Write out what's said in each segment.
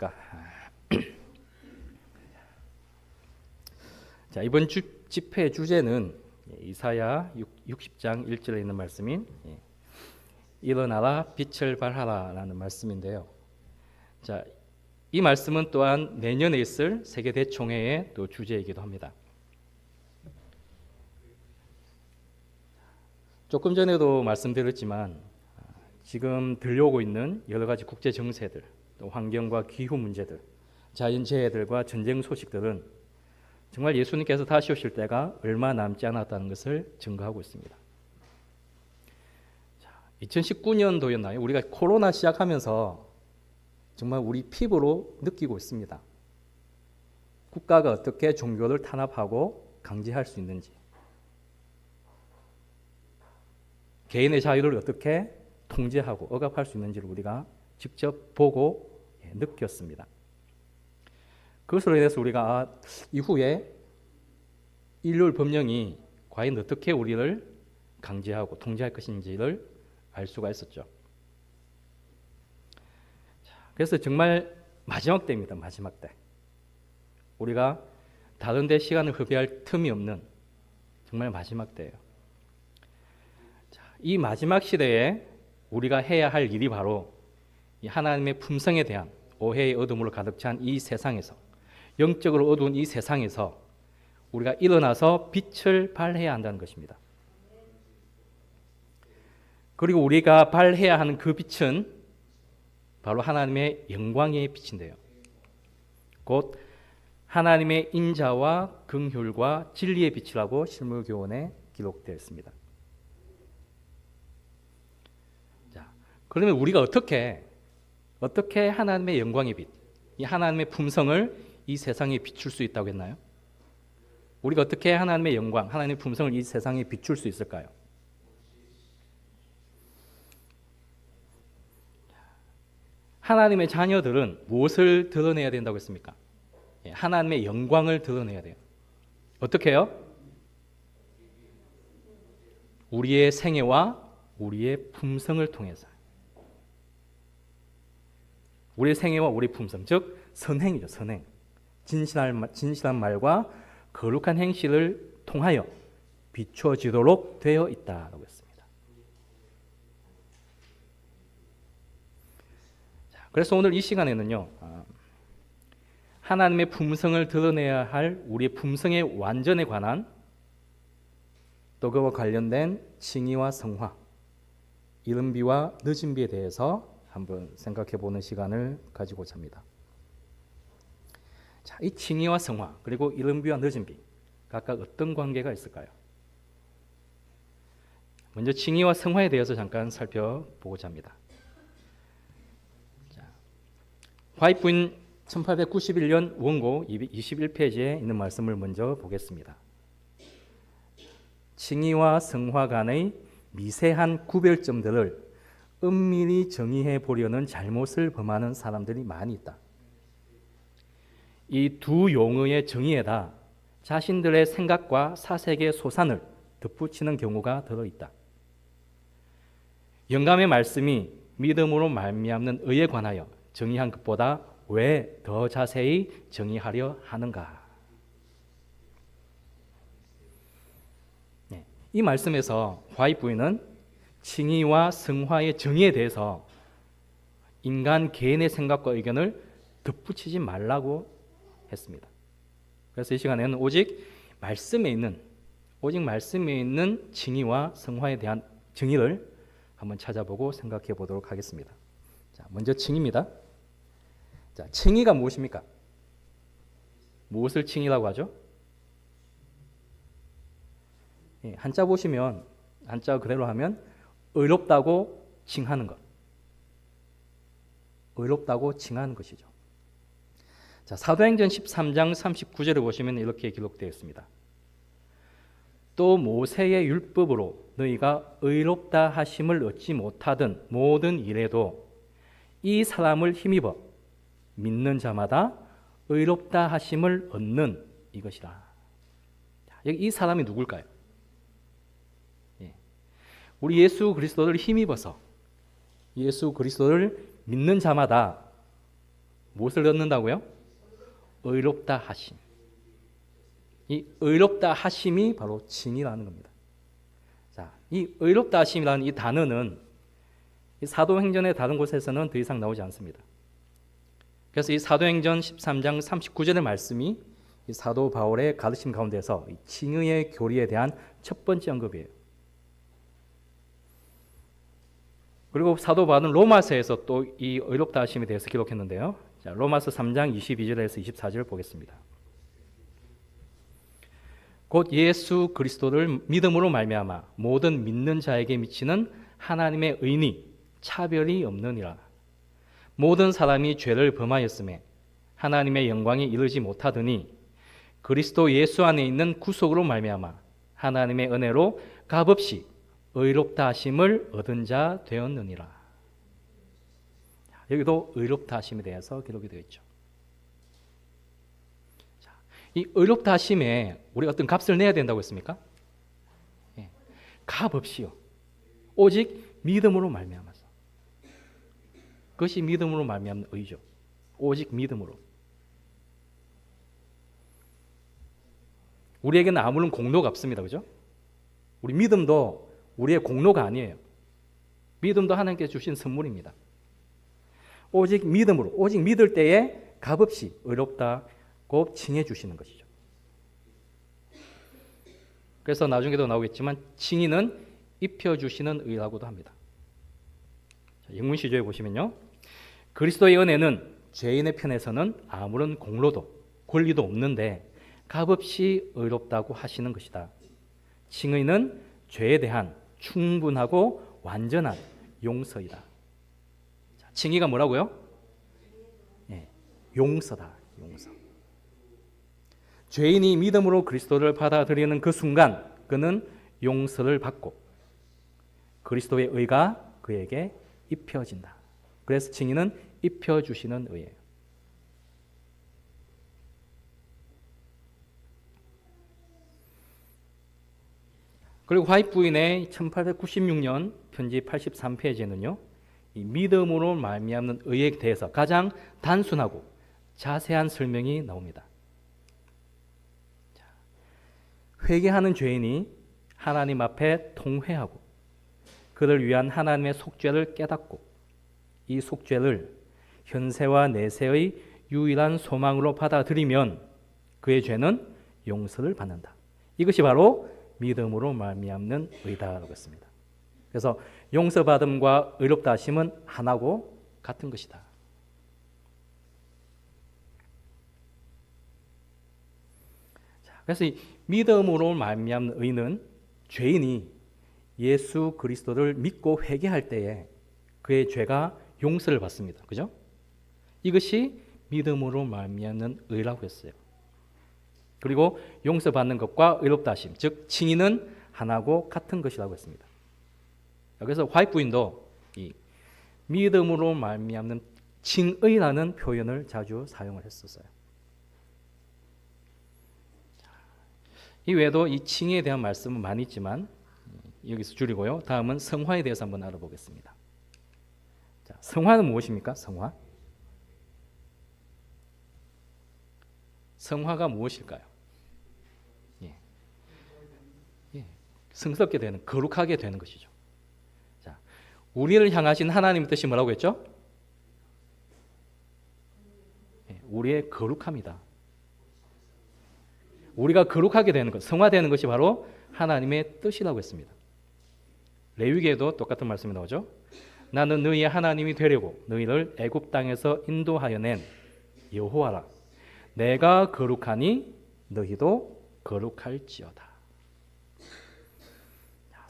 안녕하십니까. 자, 이번 집회 주제는 이사야 60장 1절에 있는 말씀인 일어나라 빛을 발하라 라는 말씀인데요. 자, 이 말씀은 또한 내년에 있을 세계 대총회의 또 주제이기도 합니다. 조금 전에도 말씀드렸지만 지금 들려오고 있는 여러 가지 국제 정세들, 또 환경과 기후 문제들, 자연재해들과 전쟁 소식들은 정말 예수님께서 다시 오실 때가 얼마 남지 않았다는 것을 증거하고 있습니다. 2019년도였나요? 우리가 코로나 시작하면서 정말 우리 피부로 느끼고 있습니다. 국가가 어떻게 종교를 탄압하고 강제할 수 있는지, 개인의 자유를 어떻게 통제하고 억압할 수 있는지를 우리가 직접 보고 느꼈습니다. 그것으로 인해서 우리가 이후에 인류 법령이 과연 어떻게 우리를 강제하고 통제할 것인지를 알 수가 있었죠. 그래서 정말 마지막 때입니다. 마지막 때. 우리가 다른 데 시간을 허비할 틈이 없는 정말 마지막 때예요. 이 마지막 시대에 우리가 해야 할 일이 바로 이 하나님의 품성에 대한 오해의 어둠으로 가득 찬 이 세상에서, 영적으로 어두운 이 세상에서 우리가 일어나서 빛을 발해야 한다는 것입니다. 그리고 우리가 발해야 하는 그 빛은 바로 하나님의 영광의 빛인데요. 곧 하나님의 인자와 긍휼과 진리의 빛이라고 실물교훈에 기록되어 있습니다. 그러면 우리가 어떻게 하나님의 영광의 빛, 이 하나님의 품성을 이 세상에 비출 수 있다고 했나요? 우리가 어떻게 하나님의 영광, 하나님의 품성을 이 세상에 비출 수 있을까요? 하나님의 자녀들은 무엇을 드러내야 된다고 했습니까? 하나님의 영광을 드러내야 돼요. 어떻게 해요? 우리의 생애와 우리의 품성을 통해서. 우리의 생애와 우리의 품성, 즉 선행이죠. 선행. 진실한 말과 거룩한 행실을 통하여 비춰지도록 되어 있다고 했습니다. 그래서 오늘 이 시간에는요, 하나님의 품성을 드러내야 할 우리의 품성의 완전에 관한, 또 그와 관련된 칭의와 성화, 이른비와 늦은비에 대해서 한번 생각해 보는 시간을 가지고자 합니다. 자, 이 칭의와 성화, 그리고 이른비와 늦은비, 각각 어떤 관계가 있을까요? 먼저 칭의와 성화에 대해서 잠깐 살펴보고자 합니다. 자, 화이트인 1891년 원고 21페이지에 있는 말씀을 먼저 보겠습니다. 칭의와 성화 간의 미세한 구별점들을 은밀히 정의해 보려는 잘못을 범하는 사람들이 많이 있다. 이 두 용어의 정의에다 자신들의 생각과 사색의 소산을 덧붙이는 경우가 들어있다. 영감의 말씀이 믿음으로 말미암는 의에 관하여 정의한 것보다 왜 더 자세히 정의하려 하는가? 이 말씀에서 화이트 부인은 칭의와 성화의 정의에 대해서 인간 개인의 생각과 의견을 덧붙이지 말라고 했습니다. 그래서 이 시간에는 오직 말씀에 있는 칭의와 성화에 대한 정의를 한번 찾아보고 생각해 보도록 하겠습니다. 자, 먼저 칭의입니다. 자, 칭의가 무엇입니까? 무엇을 칭의라고 하죠? 한자 보시면, 한자 그대로 하면 의롭다고 칭하는 것. 의롭다고 칭하는 것이죠. 자, 사도행전 13장 39절을 보시면 이렇게 기록되어 있습니다. 또 모세의 율법으로 너희가 의롭다 하심을 얻지 못하던 모든 일에도 이 사람을 힘입어 믿는 자마다 의롭다 하심을 얻는 이것이라. 여기 이 사람이 누굴까요? 우리 예수 그리스도를 힘입어서 예수 그리스도를 믿는 자마다 무엇을 얻는다고요? 의롭다 하심. 이 의롭다 하심이 바로 칭의라는 겁니다. 자, 이 의롭다 하심이라는 이 단어는 이 사도행전의 다른 곳에서는 더 이상 나오지 않습니다. 그래서 이 사도행전 13장 39절의 말씀이 이 사도 바울의 가르침 가운데서 이 칭의의 교리에 대한 첫 번째 언급이에요. 그리고 사도 바울은 로마서에서 또 이 의롭다 하심에 대해서 기록했는데요. 자, 로마서 3장 22절에서 24절을 보겠습니다. 곧 예수 그리스도를 믿음으로 말미암아 모든 믿는 자에게 미치는 하나님의 의니 차별이 없느니라. 모든 사람이 죄를 범하였음에 하나님의 영광에 이르지 못하더니 그리스도 예수 안에 있는 구속으로 말미암아 하나님의 은혜로 값없이 의롭다 하심을 얻은 자 되었느니라. 여기도 의롭다 하심에 대해서 기록이 되어 있죠. 이 의롭다 하심에 우리가 어떤 값을 내야 된다고 했습니까? 값 없이요. 오직 믿음으로 말미암아서. 그것이 믿음으로 말미암는 의죠. 오직 믿음으로. 우리에게는 아무런 공로가 없습니다. 그죠? 우리 믿음도 우리의 공로가 아니에요. 믿음도 하나님께서 주신 선물입니다. 오직 믿음으로, 오직 믿을 때에 값없이 의롭다고 칭해 주시는 것이죠. 그래서 나중에도 나오겠지만 칭의는 입혀주시는 의라고도 합니다. 영문 시조에 보시면요, 그리스도의 은혜는 죄인의 편에서는 아무런 공로도 권리도 없는데 값없이 의롭다고 하시는 것이다. 칭의는 죄에 대한 충분하고 완전한 용서이다. 칭의가 뭐라고요? 용서다. 용서. 죄인이 믿음으로 그리스도를 받아들이는 그 순간 그는 용서를 받고 그리스도의 의가 그에게 입혀진다. 그래서 칭의는 입혀주시는 의예요. 그리고 화이트 부인의 1896년 편지 83페이지에는요, 이 믿음으로 말미암는 의에 대해서 가장 단순하고 자세한 설명이 나옵니다. 회개하는 죄인이 하나님 앞에 통회하고 그를 위한 하나님의 속죄를 깨닫고 이 속죄를 현세와 내세의 유일한 소망으로 받아들이면 그의 죄는 용서를 받는다. 이것이 바로 믿음으로 말미암는 의다라고 했습니다. 그래서 용서받음과 의롭다 하심은 하나고 같은 것이다. 그래서 이 믿음으로 말미암는 의는 죄인이 예수 그리스도를 믿고 회개할 때에 그의 죄가 용서를 받습니다. 그죠? 이것이 믿음으로 말미암는 의라고 했어요. 그리고 용서받는 것과 의롭다 하심, 즉 칭의는 하나고 같은 것이라고 했습니다. 그래서 화이트 부인도 이 믿음으로 말미암는 칭의라는 표현을 자주 사용을 했었어요. 이 외에도 이 칭의에 대한 말씀은 많이 있지만 여기서 줄이고요. 다음은 성화에 대해서 한번 알아보겠습니다. 자, 성화는 무엇입니까? 성화? 성화가 무엇일까요? 성스럽게 되는, 거룩하게 되는 것이죠. 자, 우리를 향하신 하나님의 뜻이 뭐라고 했죠? 우리의 거룩함이다. 우리가 거룩하게 되는 것, 성화되는 것이 바로 하나님의 뜻이라고 했습니다. 레위기에도 똑같은 말씀이 나오죠. 나는 너희의 하나님이 되려고 너희를 애굽 땅에서 인도하여 낸 여호와라. 내가 거룩하니 너희도 거룩할지어다.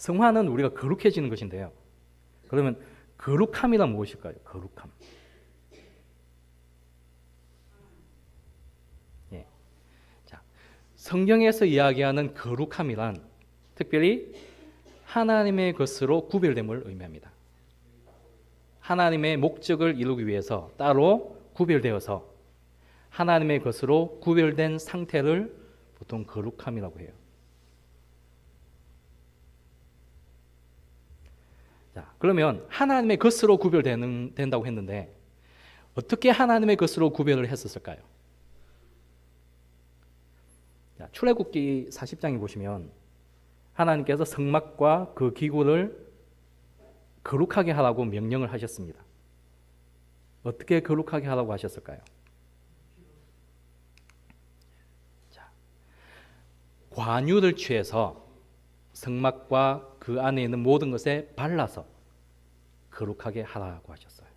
성화는 우리가 거룩해지는 것인데요. 그러면 거룩함이란 무엇일까요? 거룩함. 자, 성경에서 이야기하는 거룩함이란 특별히 하나님의 것으로 구별됨을 의미합니다. 하나님의 목적을 이루기 위해서 따로 구별되어서 하나님의 것으로 구별된 상태를 보통 거룩함이라고 해요. 자, 그러면 하나님의 것으로 구별된다고 했는데 어떻게 하나님의 것으로 구별을 했었을까요? 출애굽기 40장에 보시면 하나님께서 성막과 그 기구를 거룩하게 하라고 명령을 하셨습니다. 어떻게 거룩하게 하라고 하셨을까요? 자, 관유를 취해서 성막과 그 안에 있는 모든 것에 발라서 거룩하게 하라고 하셨어요.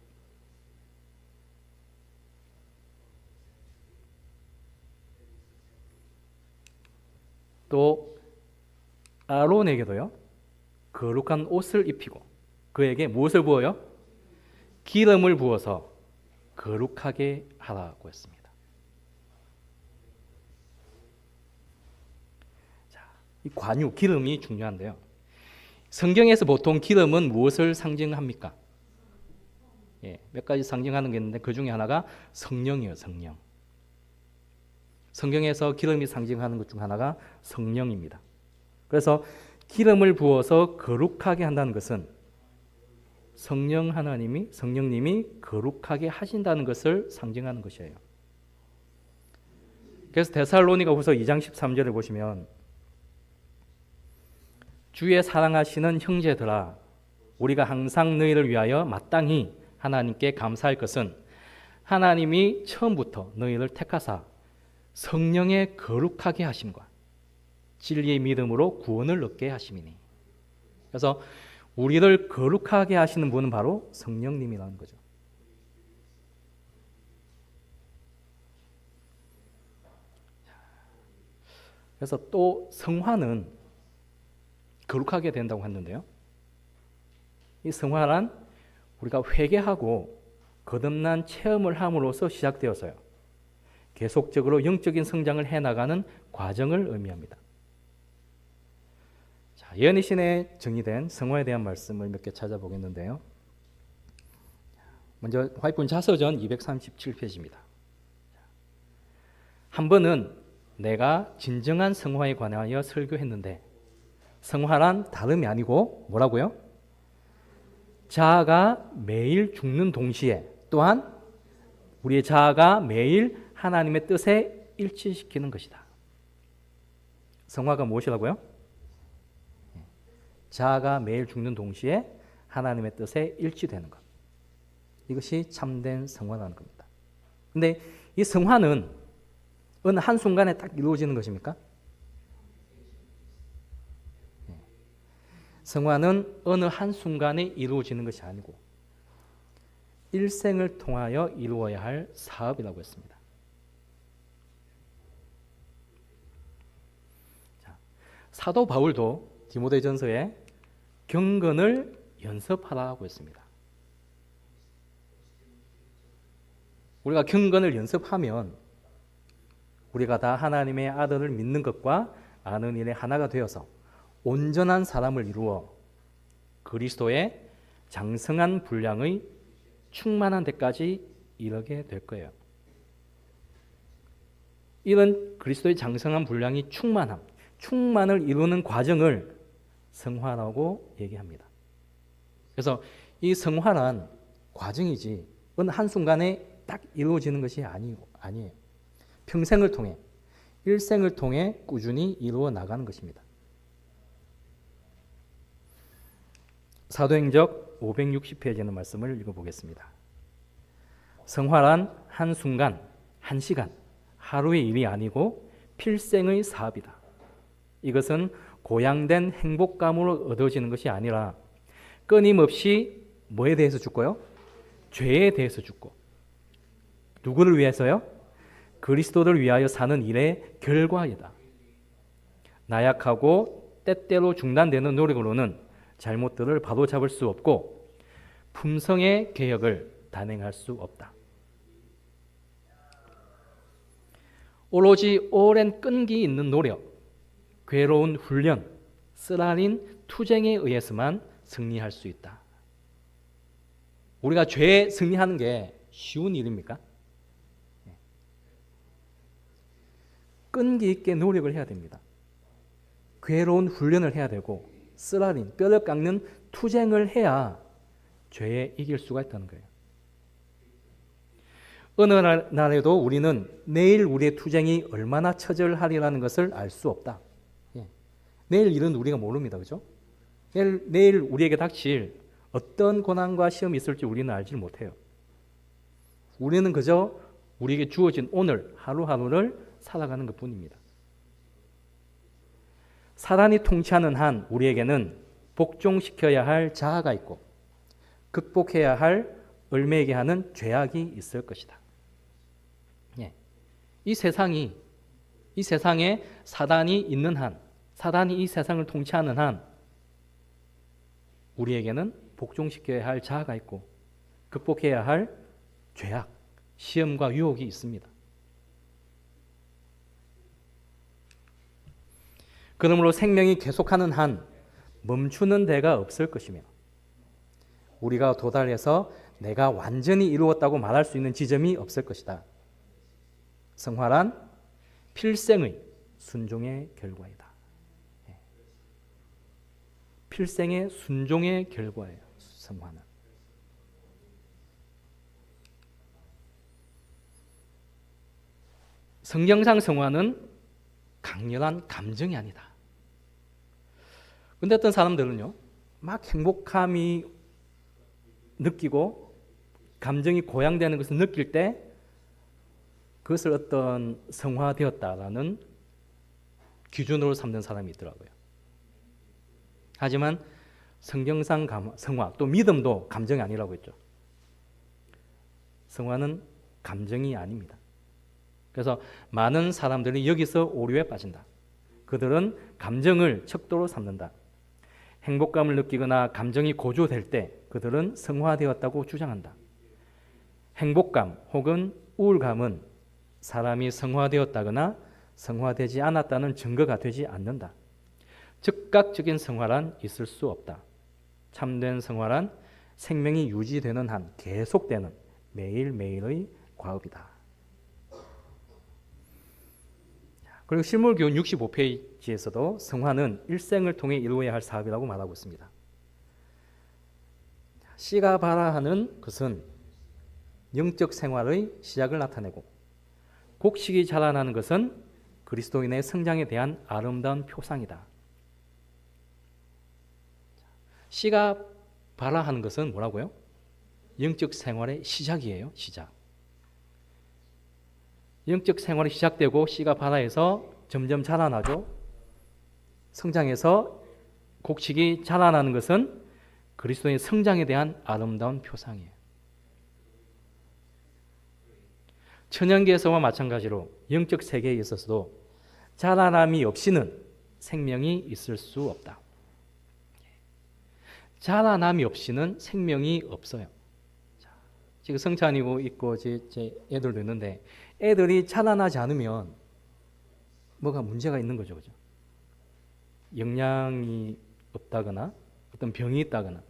또 아론에게도요, 거룩한 옷을 입히고 그에게 무엇을 부어요? 기름을 부어서 거룩하게 하라고 했습니다. 자, 이 관유, 기름이 중요한데요. 성경에서 보통 기름은 무엇을 상징합니까? 몇 가지 상징하는 게 있는데 그 중에 하나가 성령이에요. 성령. 성경에서 기름이 상징하는 것 중 하나가 성령입니다. 그래서 기름을 부어서 거룩하게 한다는 것은 성령님이 거룩하게 하신다는 것을 상징하는 것이에요. 그래서 데살로니가후서 2장 13절을 보시면 주의 사랑하시는 형제들아 우리가 항상 너희를 위하여 마땅히 하나님께 감사할 것은 하나님이 처음부터 너희를 택하사 성령의 거룩하게 하심과 진리의 믿음으로 구원을 얻게 하심이니. 그래서 우리를 거룩하게 하시는 분은 바로 성령님이라는 거죠. 그래서 또 성화는 거룩하게 된다고 했는데요. 이 성화란 우리가 회개하고 거듭난 체험을 함으로써 시작되어서요. 계속적으로 영적인 성장을 해나가는 과정을 의미합니다. 자, 예언의 정의된 성화에 대한 말씀을 몇 개 찾아보겠는데요. 먼저 화이트본 자서전 237페이지입니다. 한 번은 내가 진정한 성화에 관하여 설교했는데 성화란 다름이 아니고 뭐라고요? 자아가 매일 죽는 동시에 또한 우리의 자아가 매일 하나님의 뜻에 일치시키는 것이다. 성화가 무엇이라고요? 자아가 매일 죽는 동시에 하나님의 뜻에 일치되는 것. 이것이 참된 성화라는 겁니다. 근데 이 성화는 어느 한순간에 딱 이루어지는 것입니까? 성화는 어느 한순간에 이루어지는 것이 아니고 일생을 통하여 이루어야 할 사업이라고 했습니다. 자, 사도 바울도 디모데전서에 경건을 연습하라고 했습니다. 우리가 경건을 연습하면 우리가 다 하나님의 아들을 믿는 것과 아는 일에 하나가 되어서 온전한 사람을 이루어 그리스도의 장성한 분량의 충만한 데까지 이르게 될 거예요. 이런 그리스도의 장성한 분량이 충만을 이루는 과정을 성화라고 얘기합니다. 그래서 이 성화란 과정이지 어느 한순간에 딱 이루어지는 것이 아니에요. 평생을 통해 일생을 통해 꾸준히 이루어 나가는 것입니다. 사도행적 560페이지의 말씀을 읽어보겠습니다. 성화란 한순간, 한시간, 하루의 일이 아니고 필생의 사업이다. 이것은 고양된 행복감으로 얻어지는 것이 아니라 끊임없이 뭐에 대해서 죽고요? 죄에 대해서 죽고. 누구를 위해서요? 그리스도를 위하여 사는 일의 결과이다. 나약하고 때때로 중단되는 노력으로는 잘못들을 바로잡을 수 없고 품성의 개혁을 단행할 수 없다. 오로지 오랜 끈기 있는 노력, 괴로운 훈련, 쓰라린 투쟁에 의해서만 승리할 수 있다. 우리가 죄에 승리하는 게 쉬운 일입니까? 끈기 있게 노력을 해야 됩니다. 괴로운 훈련을 해야 되고 쓰라린, 뼈를 깎는 투쟁을 해야 죄에 이길 수가 있다는 거예요. 어느 날에도 우리는 내일 우리의 투쟁이 얼마나 처절하리라는 것을 알 수 없다. 예. 내일 일은 우리가 모릅니다. 그죠? 내일 우리에게 닥칠 어떤 고난과 시험이 있을지 우리는 알지 못해요. 우리는 그저 우리에게 주어진 오늘 하루하루를 살아가는 것 뿐입니다. 사단이 통치하는 한 우리에게는 복종시켜야 할 자아가 있고 극복해야 할 얽매이게 하는 죄악이 있을 것이다. 예. 이 세상에 사단이 있는 한, 사단이 이 세상을 통치하는 한 우리에게는 복종시켜야 할 자아가 있고 극복해야 할 죄악, 시험과 유혹이 있습니다. 그러므로 생명이 계속하는 한 멈추는 데가 없을 것이며 우리가 도달해서 내가 완전히 이루었다고 말할 수 있는 지점이 없을 것이다. 성화란 필생의 순종의 결과이다. 필생의 순종의 결과예요. 성화는. 성경상 성화는 강렬한 감정이 아니다. 근데 어떤 사람들은요, 막 행복함이 느끼고 감정이 고양되는 것을 느낄 때 그것을 어떤 성화되었다라는 기준으로 삼는 사람이 있더라고요. 하지만 성경상 성화, 또 믿음도 감정이 아니라고 했죠. 성화는 감정이 아닙니다. 그래서 많은 사람들이 여기서 오류에 빠진다. 그들은 감정을 척도로 삼는다. 행복감을 느끼거나 감정이 고조될 때 그들은 성화되었다고 주장한다. 행복감 혹은 우울감은 사람이 성화되었다거나 성화되지 않았다는 증거가 되지 않는다. 즉각적인 성화란 있을 수 없다. 참된 성화란 생명이 유지되는 한 계속되는 매일매일의 과업이다. 그리고 실물교훈 65페이지에서도 성화는 일생을 통해 이루어야 할 사업이라고 말하고 있습니다. 씨가 발화하는 것은 영적 생활의 시작을 나타내고 곡식이 자라나는 것은 그리스도인의 성장에 대한 아름다운 표상이다. 씨가 발화하는 것은 뭐라고요? 영적 생활의 시작이에요. 시작. 영적 생활이 시작되고 씨가 발화해서 점점 자라나죠. 성장해서 곡식이 자라나는 것은 그리스도의 성장에 대한 아름다운 표상이에요. 천연계에서와 마찬가지로 영적 세계에 있어서도 자라남이 없이는 생명이 있을 수 없다. 자라남이 없이는 생명이 없어요. 지금 성찬이고 있고 제 애들도 있는데 애들이 자라나지 않으면 뭐가 문제가 있는 거죠. 그죠? 영양이 없다거나 어떤 병이 있다거나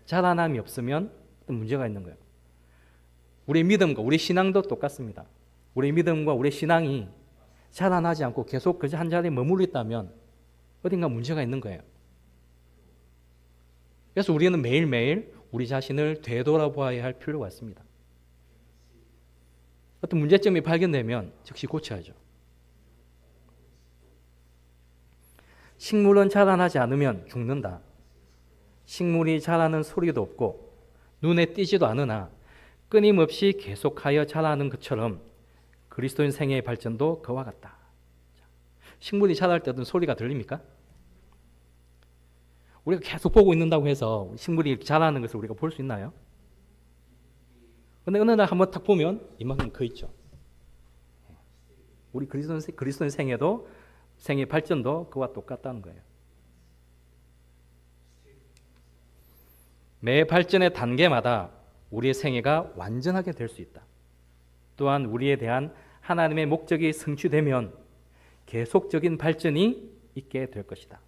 자라남이 없으면 어떤 문제가 있는 거예요. 우리의 믿음과 우리 신앙도 똑같습니다. 우리의 믿음과 우리의 신앙이 자라나지 않고 계속 그 한 자리에 머물러 있다면 어딘가 문제가 있는 거예요. 그래서 우리는 매일매일 우리 자신을 되돌아보아야 할 필요가 있습니다. 어떤 문제점이 발견되면 즉시 고쳐야죠. 식물은 자라나지 않으면 죽는다. 식물이 자라는 소리도 없고 눈에 띄지도 않으나 끊임없이 계속하여 자라는 것처럼 그리스도인 생애의 발전도 그와 같다. 식물이 자랄 때 어떤 소리가 들립니까? 우리가 계속 보고 있는다고 해서 식물이 자라는 것을 우리가 볼 수 있나요? 그런데 어느 날 한번 딱 보면 이만큼 커 있죠. 우리 그리스도인 생애도 생애 발전도 그와 똑같다는 거예요. 매 발전의 단계마다 우리의 생애가 완전하게 될 수 있다. 또한 우리에 대한 하나님의 목적이 성취되면 계속적인 발전이 있게 될 것이다.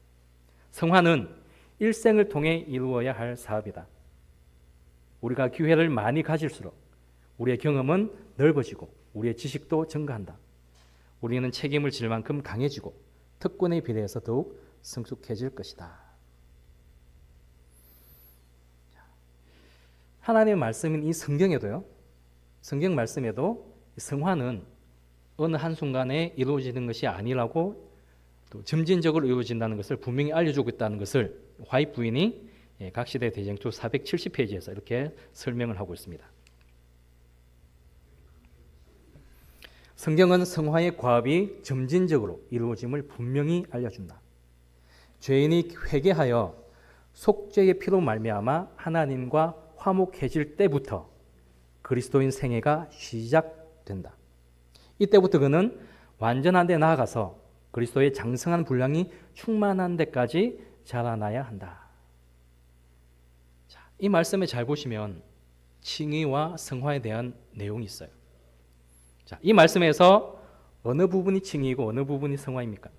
성화는 일생을 통해 이루어야 할 사업이다. 우리가 기회를 많이 가질수록 우리의 경험은 넓어지고 우리의 지식도 증가한다. 우리는 책임을 질 만큼 강해지고 특권에 비례해서 더욱 성숙해질 것이다. 하나님의 말씀인 이 성경에도요, 성경 말씀에도 성화는 어느 한순간에 이루어지는 것이 아니라고 또 점진적으로 이루어진다는 것을 분명히 알려주고 있다는 것을 화이트 부인이 각시대 대쟁투 470페이지에서 이렇게 설명을 하고 있습니다. 성경은 성화의 과업이 점진적으로 이루어짐을 분명히 알려준다. 죄인이 회개하여 속죄의 피로 말미암아 하나님과 화목해질 때부터 그리스도인 생애가 시작된다. 이때부터 그는 완전한 데 나아가서 그리스도의 장성한 분량이 충만한 데까지 자라나야 한다. 자, 이 말씀에 잘 보시면 칭의와 성화에 대한 내용이 있어요. 자, 이 말씀에서 어느 부분이 칭의이고 어느 부분이 성화입니까?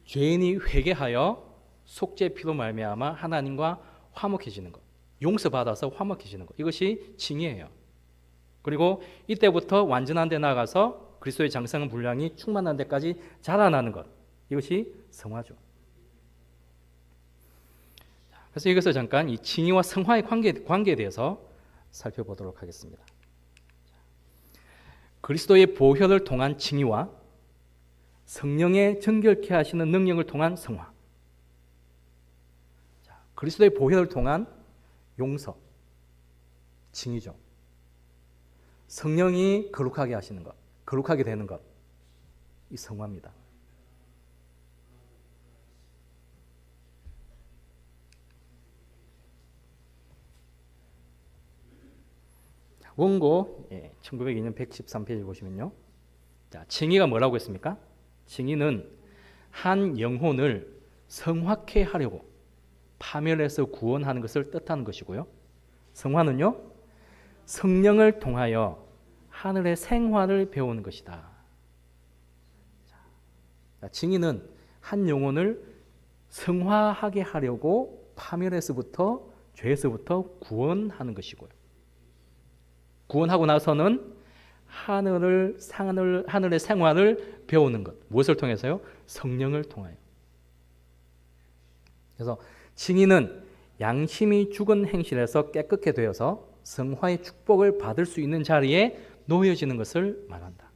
죄인이 회개하여 속죄 피로 말미암아 하나님과 화목해지는 것, 용서받아서 화목해지는 것, 이것이 칭의예요. 그리고 이때부터 완전한 데 나아가서 그리스도의 장성한 분량이 충만한 데까지 자라나는 것, 이것이 성화죠. 그래서 이것을 잠깐 이 칭의와 성화의 관계에 대해서 살펴보도록 하겠습니다. 그리스도의 보혈을 통한 칭의와 성령의 정결케 하시는 능력을 통한 성화. 그리스도의 보혈을 통한 용서, 칭의죠. 성령이 거룩하게 하시는 것, 거룩하게 되는 것, 이 성화입니다. 원고 1902년 113페이지 보시면요. 자, 칭의가 뭐라고 했습니까? 칭의는 한 영혼을 성화케 하려고 파멸해서 구원하는 것을 뜻하는 것이고요. 성화는요, 성령을 통하여 하늘의 생화를 배우는 것이다. 자, 칭의는 한 영혼을 성화하게 하려고 파멸에서부터 죄에서부터 구원하는 것이고요. 구원하고 나서는 하늘의 생활을 배우는 것. 무엇을 통해서요? 성령을 통하여. 그래서 칭의는 양심이 죽은 행실에서 깨끗게 되어서 성화의 축복을 받을 수 있는 자리에 놓여지는 것을 말한다.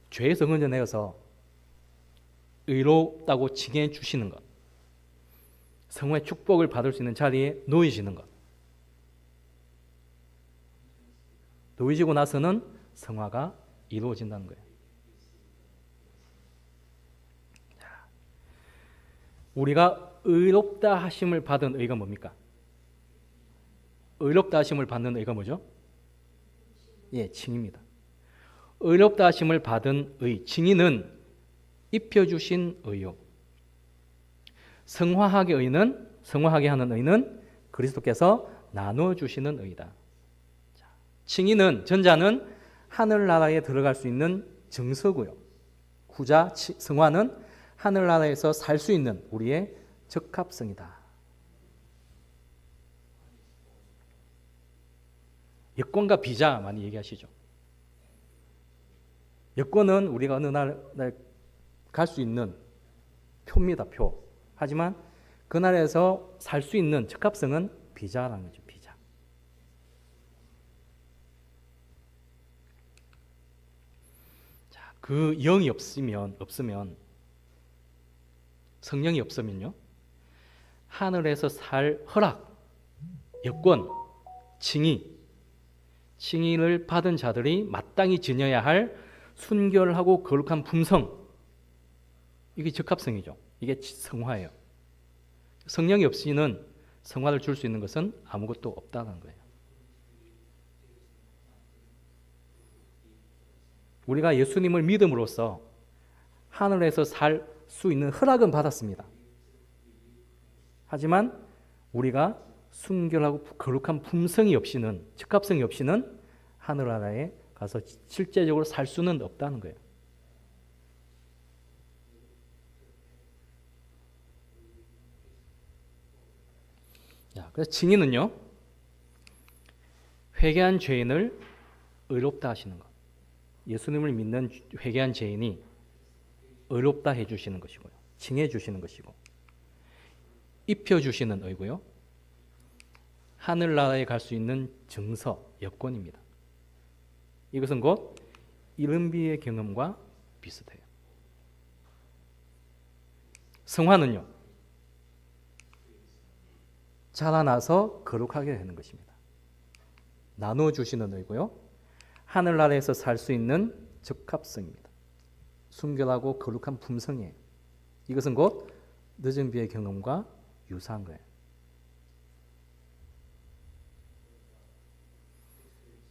죄에서 건져내어서 의롭다고 칭해 주시는 것. 성화의 축복을 받을 수 있는 자리에 놓여지는 것. 놓여지고 나서는 성화가 이루어진다는 거예요. 우리가 의롭다 하심을 받은 의가 뭡니까? 의롭다 하심을 받는 의가 뭐죠? 예, 칭의입니다. 의롭다 하심을 받은 의, 칭의는 입혀주신 의요. 성화하게 하는 의는 그리스도께서 나눠주시는 의다. 칭의는, 전자는 하늘나라에 들어갈 수 있는 증서고요. 후자, 성화는 하늘나라에서 살 수 있는 우리의 적합성이다. 여권과 비자 많이 얘기하시죠. 여권은 우리가 어느 나라에 갈 수 있는 표입니다, 표. 하지만 그 나라에서 살 수 있는 적합성은 비자라는 거죠, 비자. 자, 그 영이 없으면 성령이 없으면요, 하늘에서 살 허락, 여권, 칭의를 받은 자들이 마땅히 지녀야 할 순결하고 거룩한 품성, 이게 적합성이죠. 이게 성화예요. 성령이 없이는 성화를 줄 수 있는 것은 아무것도 없다는 거예요. 우리가 예수님을 믿음으로써 하늘에서 살 수 있는 허락은 받았습니다. 하지만 우리가 순결하고 거룩한 품성이 없이는, 적합성이 없이는 하늘나라에 가서 실제적으로 살 수는 없다는 거예요. 그래서 칭의는요, 회개한 죄인을 의롭다 하시는 것. 예수님을 믿는 회개한 죄인이 의롭다 해주시는 것이고요. 칭해 주시는 것이고, 입혀 주시는 의고요. 하늘나라에 갈 수 있는 증서, 여권입니다. 이것은 곧 이른비의 경험과 비슷해요. 성화는요, 자라나서 거룩하게 되는 것입니다. 나눠주시는 의고요. 하늘나라에서 살 수 있는 적합성입니다. 순결하고 거룩한 품성이에요. 이것은 곧 늦은 비의 경험과 유사한 거예요.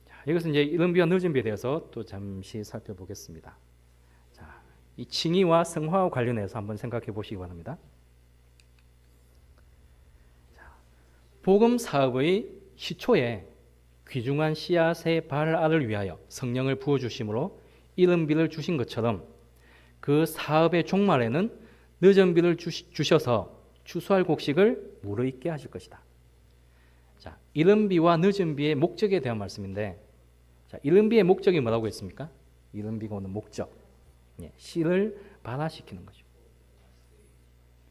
자, 이것은 이제 이른 비와 늦은 비에 대해서 또 잠시 살펴보겠습니다. 자, 이 칭의와 성화와 관련해서 한번 생각해 보시기 바랍니다. 복음 사업의 시초에 귀중한 씨앗의 발알을 위하여 성령을 부어주심으로 이른 비를 주신 것처럼 그 사업의 종말에는 늦은 비를 주셔서 추수할 곡식을 무르익게 하실 것이다. 자, 이른 비와 늦은 비의 목적에 대한 말씀인데, 자, 이른 비의 목적이 뭐라고 했습니까? 이른 비가 오는 목적, 씨를 발화시키는 거죠.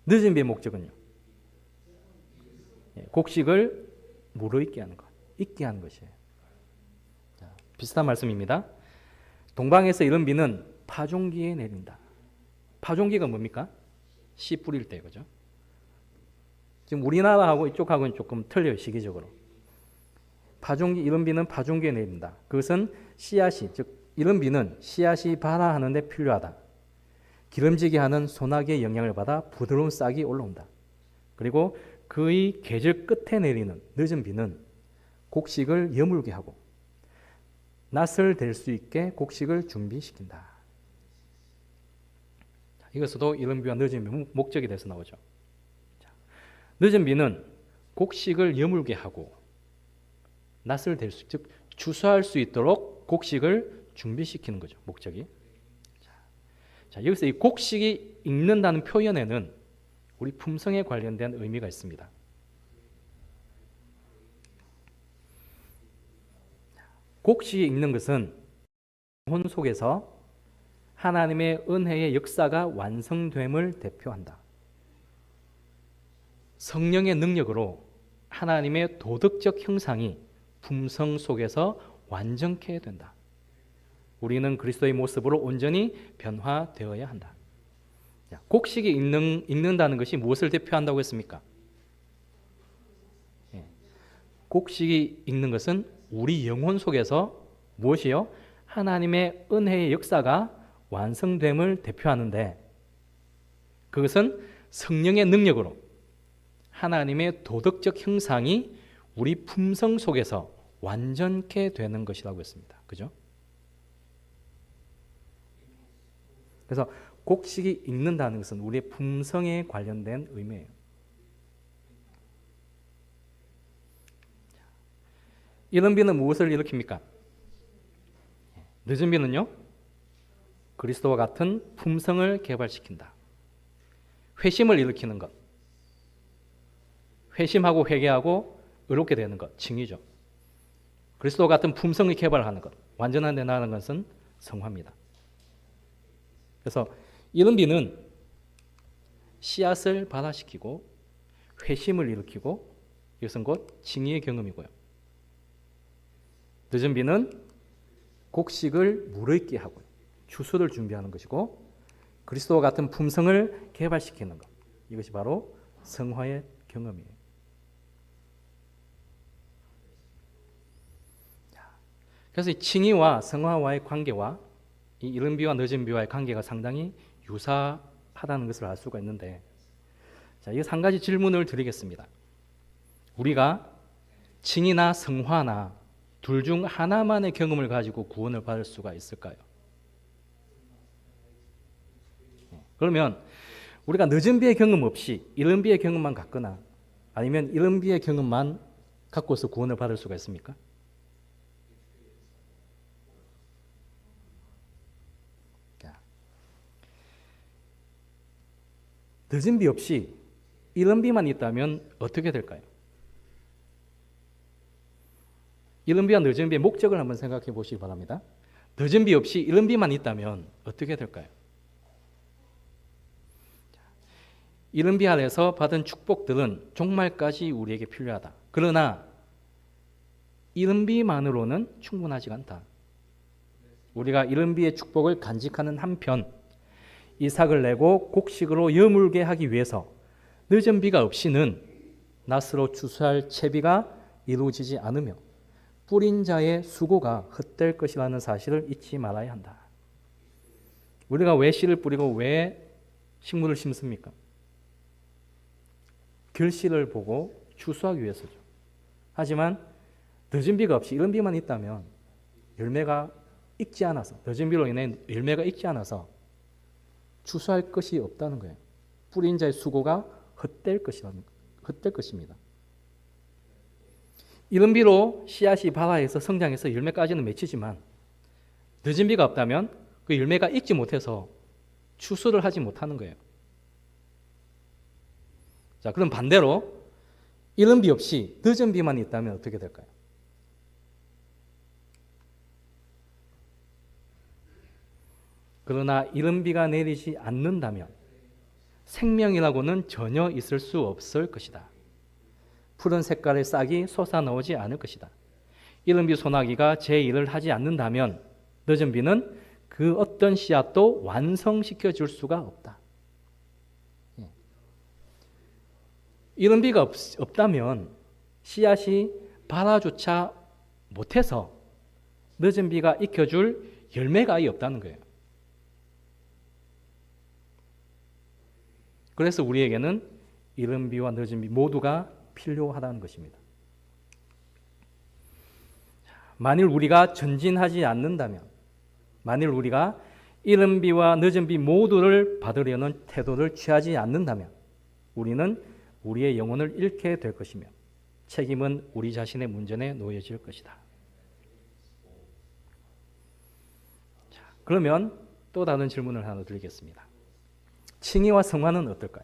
늦은 비의 목적은요, 곡식을 무르익게 하는 것, 익게 하는 것이에요. 자, 비슷한 말씀입니다. 동방에서 이른 비는 파종기에 내린다. 파종기가 뭡니까? 씨 뿌릴 때, 그죠? 지금 우리나라하고 이쪽하고는 조금 틀려요, 시기적으로. 파종기, 이른 비는 파종기에 내린다. 그것은 씨앗이, 즉 이른 비는 씨앗이 발화하는 데 필요하다. 기름지게 하는 소나기의 영향을 받아 부드러운 싹이 올라온다. 그리고 그의 계절 끝에 내리는 늦은 비는 곡식을 여물게 하고 낫을 댈 수 있게 곡식을 준비시킨다. 이것도 이른 비와 늦은 비 목적에 대해서 나오죠. 늦은 비는 곡식을 여물게 하고 낫을 댈 수, 즉 추수할 수 있도록 곡식을 준비시키는 거죠. 목적이. 자, 여기서 이 곡식이 익는다는 표현에는 우리 품성에 관련된 의미가 있습니다. 곡식이 익는 것은 영혼 속에서 하나님의 은혜의 역사가 완성됨을 대표한다. 성령의 능력으로 하나님의 도덕적 형상이 품성 속에서 완전케 된다. 우리는 그리스도의 모습으로 온전히 변화되어야 한다. 곡식이 익는다는 것이 무엇을 대표한다고 했습니까? 곡식이 익는 것은 우리 영혼 속에서 무엇이요? 하나님의 은혜의 역사가 완성됨을 대표하는데, 그것은 성령의 능력으로 하나님의 도덕적 형상이 우리 품성 속에서 완전케 되는 것이라고 했습니다. 그죠? 그래서 곡식이 익는다는 것은 우리의 품성에 관련된 의미예요. 이른 비는 무엇을 일으킵니까? 늦은 비는요, 그리스도와 같은 품성을 개발시킨다. 회심을 일으키는 것, 회심하고 회개하고 의롭게 되는 것, 칭의죠. 그리스도와 같은 품성을 개발하는 것, 완전한 데 나아가는 것은 성화입니다. 그래서 이른 비는 씨앗을 발화시키고 회심을 일으키고, 이것은 곧 칭의의 경험이고요. 늦은 비는 곡식을 무르익게 하고 추수를 준비하는 것이고, 그리스도와 같은 품성을 개발시키는 것, 이것이 바로 성화의 경험이에요. 그래서 이 칭의와 성화와의 관계와 이 이른 비와 늦은 비와의 관계가 상당히 유사하다는 것을 알 수가 있는데, 자, 이거 한 가지 질문을 드리겠습니다. 우리가 칭의나 성화나 둘 중 하나만의 경험을 가지고 구원을 받을 수가 있을까요? 그러면 우리가 늦은 비의 경험 없이 이른 비의 경험만 갖거나 아니면 이른 비의 경험만 갖고서 구원을 받을 수가 있습니까? 늦은 비 없이 이른 비만 있다면 어떻게 될까요? 이른 비와 늦은 비의 목적을 한번 생각해 보시기 바랍니다. 늦은 비 없이 이른 비만 있다면 어떻게 될까요? 이른비 아래에서 받은 축복들은 종말까지 우리에게 필요하다. 그러나 이른비만으로는 충분하지 않다. 우리가 이른비의 축복을 간직하는 한편 이삭을 내고 곡식으로 여물게 하기 위해서 늦은 비가 없이는 낫으로 추수할 채비가 이루어지지 않으며 뿌린 자의 수고가 헛될 것이라는 사실을 잊지 말아야 한다. 우리가 왜 씨를 뿌리고 왜 식물을 심습니까? 결실을 보고 추수하기 위해서죠. 하지만 늦은 비가 없이 이른 비만 있다면 열매가 익지 않아서, 늦은 비로 인해 열매가 익지 않아서 추수할 것이 없다는 거예요. 뿌린 자의 수고가 헛될 것입니다. 이른 비로 씨앗이 발아해서 성장해서 열매까지는 맺히지만 늦은 비가 없다면 그 열매가 익지 못해서 추수를 하지 못하는 거예요. 자, 그럼 반대로 이른 비 없이 늦은 비만 있다면 어떻게 될까요? 그러나 이른 비가 내리지 않는다면 생명이라고는 전혀 있을 수 없을 것이다. 푸른 색깔의 싹이 솟아나오지 않을 것이다. 이른 비 소나기가 제 일을 하지 않는다면 늦은 비는 그 어떤 씨앗도 완성시켜 줄 수가 없다. 이른 비가 없다면 씨앗이 발아조차 못해서 늦은 비가 익혀줄 열매가 아예 없다는 거예요. 그래서 우리에게는 이른 비와 늦은 비 모두가 필요하다는 것입니다. 만일 우리가 전진하지 않는다면, 만일 우리가 이른 비와 늦은 비 모두를 받으려는 태도를 취하지 않는다면 우리는 우리의 영혼을 잃게 될 것이며 책임은 우리 자신의 문전에 놓여질 것이다. 자, 그러면 또 다른 질문을 하나 드리겠습니다. 칭의와 성화는 어떨까요?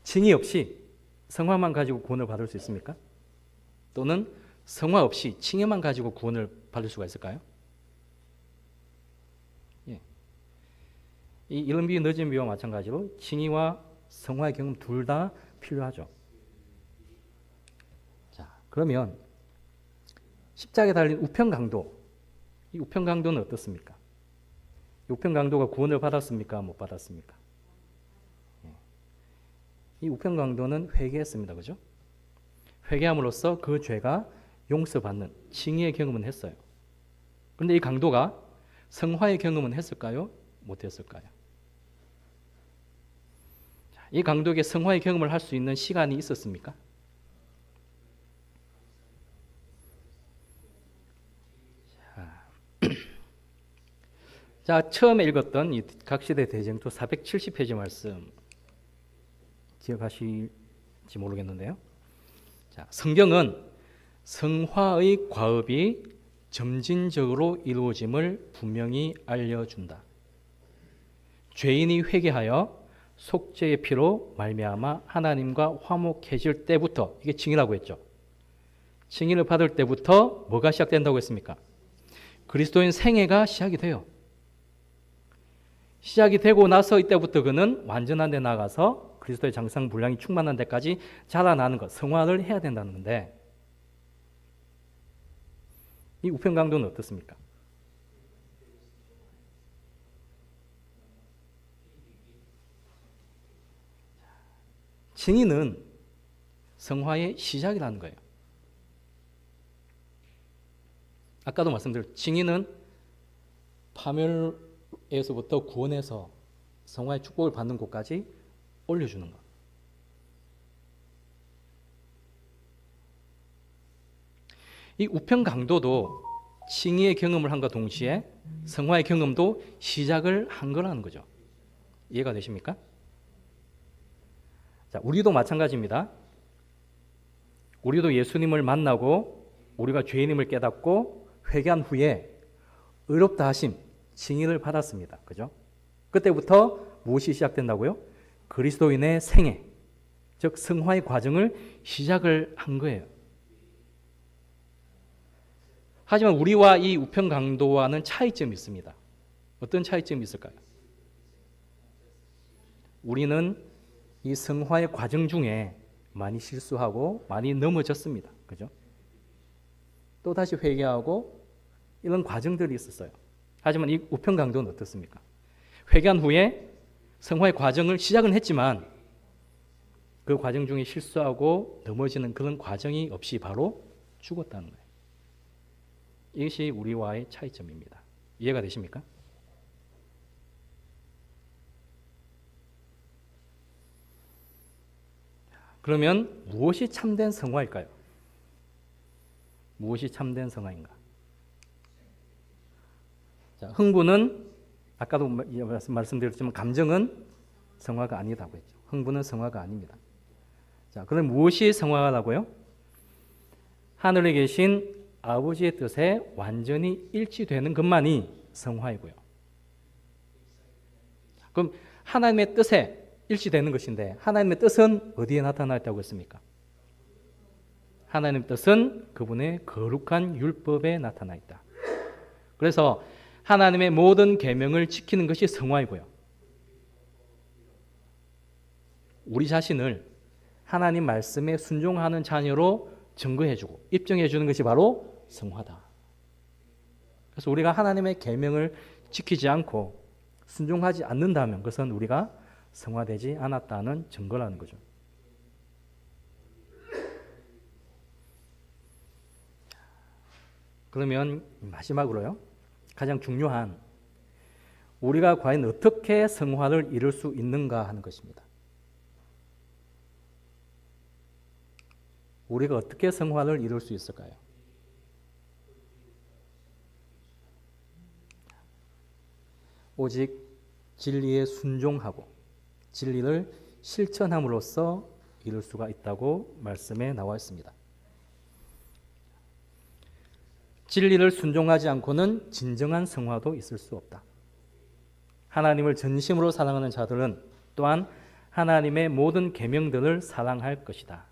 칭의 없이 성화만 가지고 구원을 받을 수 있습니까? 또는 성화 없이 칭의만 가지고 구원을 받을 수가 있을까요? 예. 이 이른 비, 늦은 비와 마찬가지로 칭의와 성화의 경험 둘 다 필요하죠. 자, 그러면 십자가에 달린 우편 강도, 이 우편 강도는 어떻습니까? 이 우편 강도가 구원을 받았습니까? 못 받았습니까? 이 우편 강도는 회개했습니다. 그죠? 회개함으로써 그 죄가 용서받는 칭의의 경험은 했어요. 그런데 이 강도가 성화의 경험은 했을까요? 못했을까요? 이 강도에게 성화의 경험을 할 수 있는 시간이 있었습니까? 자, 처음에 읽었던 이 각시대 대쟁투 470페이지 말씀 기억하실지 모르겠는데요. 자, 성경은 성화의 과업이 점진적으로 이루어짐을 분명히 알려준다. 죄인이 회개하여 속죄의 피로 말미암아 하나님과 화목해질 때부터, 이게 칭의라고 했죠. 칭의를 받을 때부터 뭐가 시작된다고 했습니까? 그리스도인 생애가 시작이 돼요. 시작이 되고 나서 이때부터 그는 완전한 데 나가서 그리스도의 장성 분량이 충만한 데까지 자라나는 것, 성화를 해야 된다는 건데, 이 우편 강도는 어떻습니까? 칭의는 성화의 시작이라는 거예요. 아까도 말씀드렸죠. 칭의는 파멸에서부터 구원해서 성화의 축복을 받는 곳까지 올려주는 것. 이 우편 강도도 칭의의 경험을 한과 동시에 성화의 경험도 시작을 한 거라는 거죠. 이해가 되십니까? 자, 우리도 마찬가지입니다. 우리도 예수님을 만나고 우리가 죄인임을 깨닫고 회개한 후에 의롭다 하심, 칭의를 받았습니다. 그죠? 그때부터 무엇이 시작된다고요? 그리스도인의 생애, 즉 성화의 과정을 시작을 한 거예요. 하지만 우리와 이 우편 강도와는 차이점이 있습니다. 어떤 차이점이 있을까요? 우리는 이 성화의 과정 중에 많이 실수하고 많이 넘어졌습니다. 그죠? 또 다시 회개하고 이런 과정들이 있었어요. 하지만 이 우편 강도는 어떻습니까? 회개한 후에 성화의 과정을 시작은 했지만 그 과정 중에 실수하고 넘어지는 그런 과정이 없이 바로 죽었다는 거예요. 이것이 우리와의 차이점입니다. 이해가 되십니까? 그러면 무엇이 참된 성화일까요? 무엇이 참된 성화인가? 자, 흥분은 아까도 말씀드렸지만 감정은 성화가 아니다고 했죠. 흥분은 성화가 아닙니다. 자, 그럼 무엇이 성화라고요? 하늘에 계신 아버지의 뜻에 완전히 일치되는 것만이 성화이고요. 그럼 하나님의 뜻에 일치되는 것인데 하나님의 뜻은 어디에 나타나 있다고 했습니까? 하나님의 뜻은 그분의 거룩한 율법에 나타나 있다. 그래서 하나님의 모든 계명을 지키는 것이 성화이고요. 우리 자신을 하나님 말씀에 순종하는 자녀로 증거해주고 입증해주는 것이 바로 성화다. 그래서 우리가 하나님의 계명을 지키지 않고 순종하지 않는다면 그것은 우리가 성화되지 않았다는 증거라는 거죠. 그러면 마지막으로요. 가장 중요한 우리가 과연 어떻게 성화를 이룰 수 있는가 하는 것입니다. 우리가 어떻게 성화를 이룰 수 있을까요? 오직 진리에 순종하고 진리를 실천함으로써 이룰 수가 있다고 말씀에 나와 있습니다. 진리를 순종하지 않고는 진정한 성화도 있을 수 없다. 하나님을 전심으로 사랑하는 자들은 또한 하나님의 모든 계명들을 사랑할 것이다.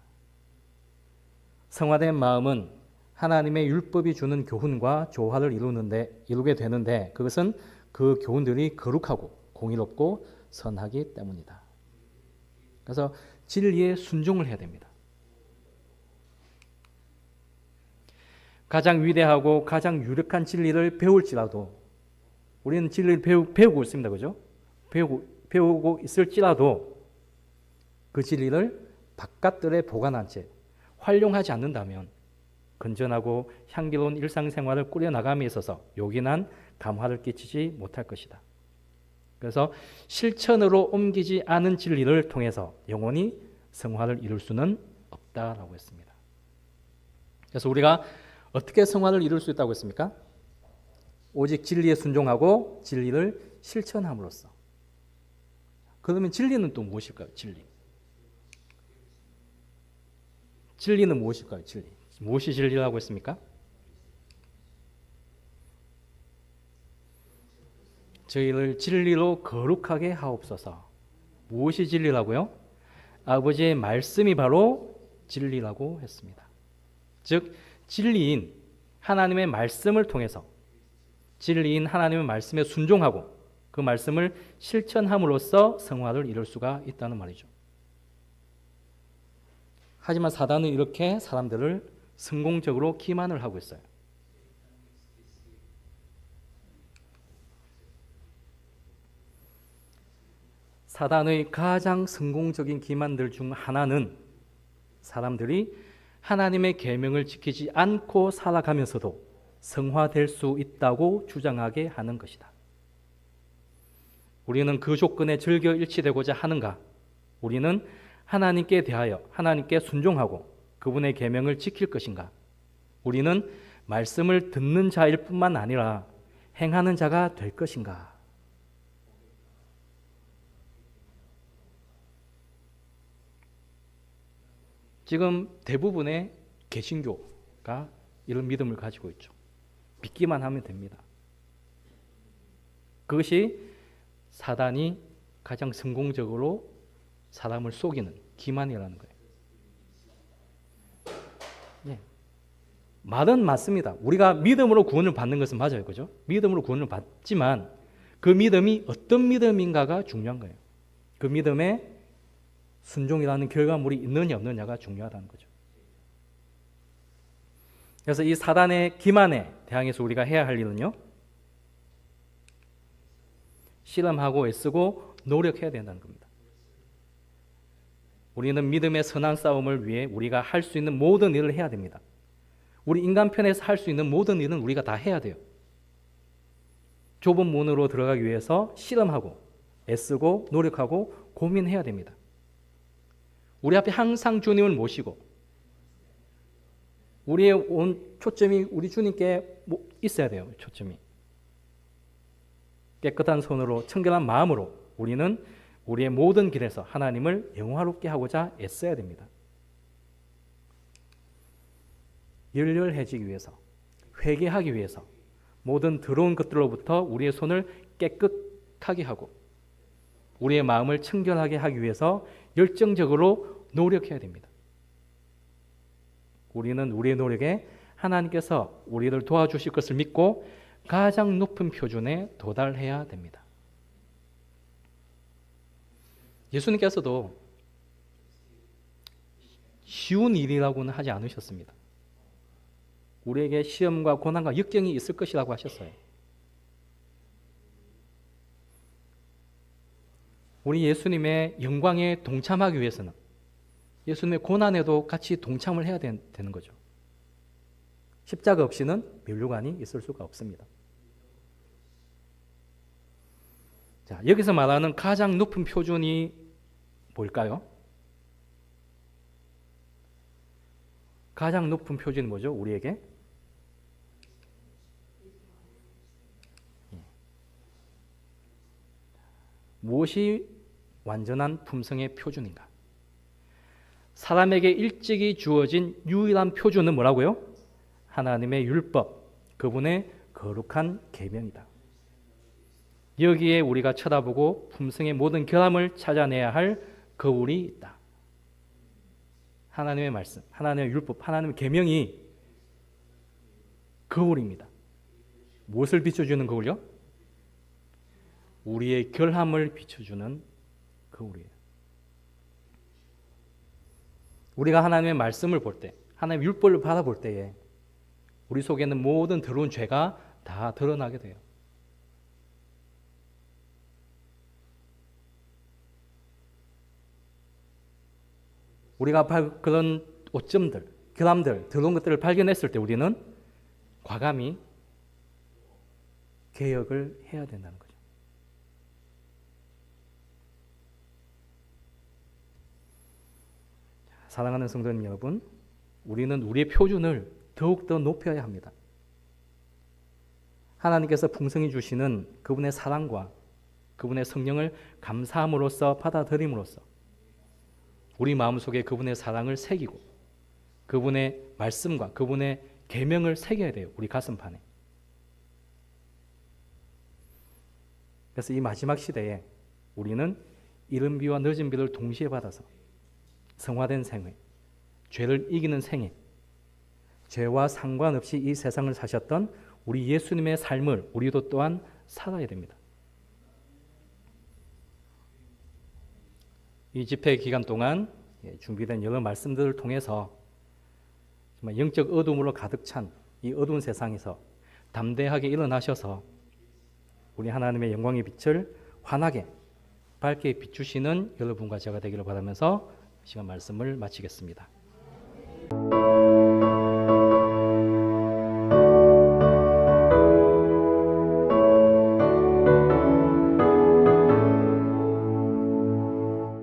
성화된 마음은 하나님의 율법이 주는 교훈과 조화를 이루게 되는데 그것은 그 교훈들이 거룩하고 공의롭고 선하기 때문이다. 그래서 진리에 순종을 해야 됩니다. 가장 위대하고 가장 유력한 진리를 배울지라도 우리는 진리를 배우고 있습니다. 그죠? 배우고 있을지라도 그 진리를 바깥들에 보관한 채 활용하지 않는다면 건전하고 향기로운 일상생활을 꾸려나감에 있어서 요긴한 감화를 끼치지 못할 것이다. 그래서 실천으로 옮기지 않은 진리를 통해서 영원히 성화를 이룰 수는 없다라고 했습니다. 그래서 우리가 어떻게 성화를 이룰 수 있다고 했습니까? 오직 진리에 순종하고 진리를 실천함으로써. 그러면 진리는 또 무엇일까요? 진리는 무엇일까요? 무엇이 진리라고 했습니까? 저희를 진리로 거룩하게 하옵소서. 무엇이 진리라고요? 아버지의 말씀이 바로 진리라고 했습니다. 즉 진리인 하나님의 말씀을 통해서 진리인 하나님의 말씀에 순종하고 그 말씀을 실천함으로써 성화를 이룰 수가 있다는 말이죠. 하지만 사단은 이렇게 사람들을 성공적으로 기만을 하고 있어요. 사단의 가장 성공적인 기만들 중 하나는 사람들이 하나님의 계명을 지키지 않고 살아가면서도 성화될 수 있다고 주장하게 하는 것이다. 우리는 그 조건에 즐겨 일치되고자 하는가? 우리는 하나님께 대하여 하나님께 순종하고 그분의 계명을 지킬 것인가? 우리는 말씀을 듣는 자일 뿐만 아니라 행하는 자가 될 것인가? 지금 대부분의 개신교가 이런 믿음을 가지고 있죠. 믿기만 하면 됩니다. 그것이 사단이 가장 성공적으로 사람을 속이는 기만이라는 거예요. 예. 말은 맞습니다. 우리가 믿음으로 구원을 받는 것은 맞아요. 그죠? 믿음으로 구원을 받지만 그 믿음이 어떤 믿음인가가 중요한 거예요. 그 믿음에 순종이라는 결과물이 있느냐 없느냐가 중요하다는 거죠. 그래서 이 사단의 기만에 대항해서 우리가 해야 할 일은요, 실험하고 애쓰고 노력해야 된다는 겁니다. 우리는 믿음의 선한 싸움을 위해 우리가 할 수 있는 모든 일을 해야 됩니다. 우리 인간편에서 할 수 있는 모든 일은 우리가 다 해야 돼요. 좁은 문으로 들어가기 위해서 실험하고 애쓰고 노력하고 고민해야 됩니다. 우리 앞에 항상 주님을 모시고 우리의 온 초점이 우리 주님께 있어야 돼요. 초점이. 깨끗한 손으로 청결한 마음으로 우리는 우리의 모든 길에서 하나님을 영화롭게 하고자 애써야 됩니다. 열렬해지기 위해서, 회개하기 위해서 모든 더러운 것들로부터 우리의 손을 깨끗하게 하고 우리의 마음을 청결하게 하기 위해서 열정적으로 노력해야 됩니다. 우리는 우리의 노력에 하나님께서 우리를 도와주실 것을 믿고 가장 높은 표준에 도달해야 됩니다. 예수님께서도 쉬운 일이라고는 하지 않으셨습니다. 우리에게 시험과 고난과 역경이 있을 것이라고 하셨어요. 우리 예수님의 영광에 동참하기 위해서는 예수님의 고난에도 같이 동참을 해야 되는 거죠. 십자가 없이는 면류관이 있을 수가 없습니다. 자, 여기서 말하는 가장 높은 표준이 뭘까요? 가장 높은 표준이 뭐죠? 우리에게? 무엇이 완전한 품성의 표준인가? 사람에게 일찍이 주어진 유일한 표준은 뭐라고요? 하나님의 율법, 그분의 거룩한 계명이다. 여기에 우리가 쳐다보고 품성의 모든 결함을 찾아내야 할 거울이 있다. 하나님의 말씀, 하나님의 율법, 하나님의 계명이 거울입니다. 무엇을 비춰주는 거울이요? 우리의 결함을 비춰주는 거울이에요. 우리가 하나님의 말씀을 볼 때, 하나님의 율법을 바라볼 때에 우리 속에 있는 모든 더러운 죄가 다 드러나게 돼요. 우리가 그런 오점들, 결함들, 더러운 것들을 발견했을 때 우리는 과감히 개혁을 해야 된다는 거죠. 사랑하는 성도님 여러분, 우리는 우리의 표준을 더욱더 높여야 합니다. 하나님께서 풍성히 주시는 그분의 사랑과 그분의 성령을 감사함으로써 받아들임으로써 우리 마음속에 그분의 사랑을 새기고 그분의 말씀과 그분의 계명을 새겨야 돼요. 우리 가슴판에. 그래서 이 마지막 시대에 우리는 이른 비와 늦은 비를 동시에 받아서 성화된 생애, 죄를 이기는 생애, 죄와 상관없이 이 세상을 사셨던 우리 예수님의 삶을 우리도 또한 살아야 됩니다. 이 집회 기간 동안 준비된 여러 말씀들을 통해서 정말 영적 어둠으로 가득 찬 이 어두운 세상에서 담대하게 일어나셔서 우리 하나님의 영광의 빛을 환하게 밝게 비추시는 여러분과 제가 되기를 바라면서 시간 말씀을 마치겠습니다.